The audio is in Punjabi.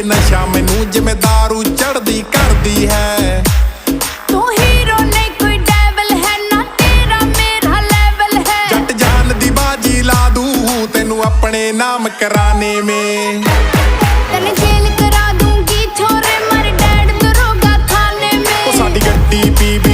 ਨਸ਼ਾ ਮੈਨੂੰ ਜਿਵੇਂ ਦਾਰੂ ਚੜਦੀ ਕਰਦੀ ਹੈ। ਤੂੰ ਹੀਰੋ ਨਹੀਂ ਕੋਈ ਡੈਵਲ ਹੈ ਨਾ, ਤੇਰਾ ਮੇਰਾ ਲੈਵਲ ਹੈ। ਜੱਟ ਜਾਨ ਦੀ ਬਾਜੀ ਲਾ ਦੂੰ ਤੈਨੂੰ ਆਪਣੇ ਨਾਮ ਕਰਾਨੇ में। ਤੈਨੂੰ ਜੇਲ ਕਰਾ ਦੂੰਗੀ ਛੋਰੇ ਮਰ ਡੈਡ ਦਰੋਗਾ ਥਾਨੇ में। ਉਹ ਸਾਡੀ ਗੱਡੀ ਪੀ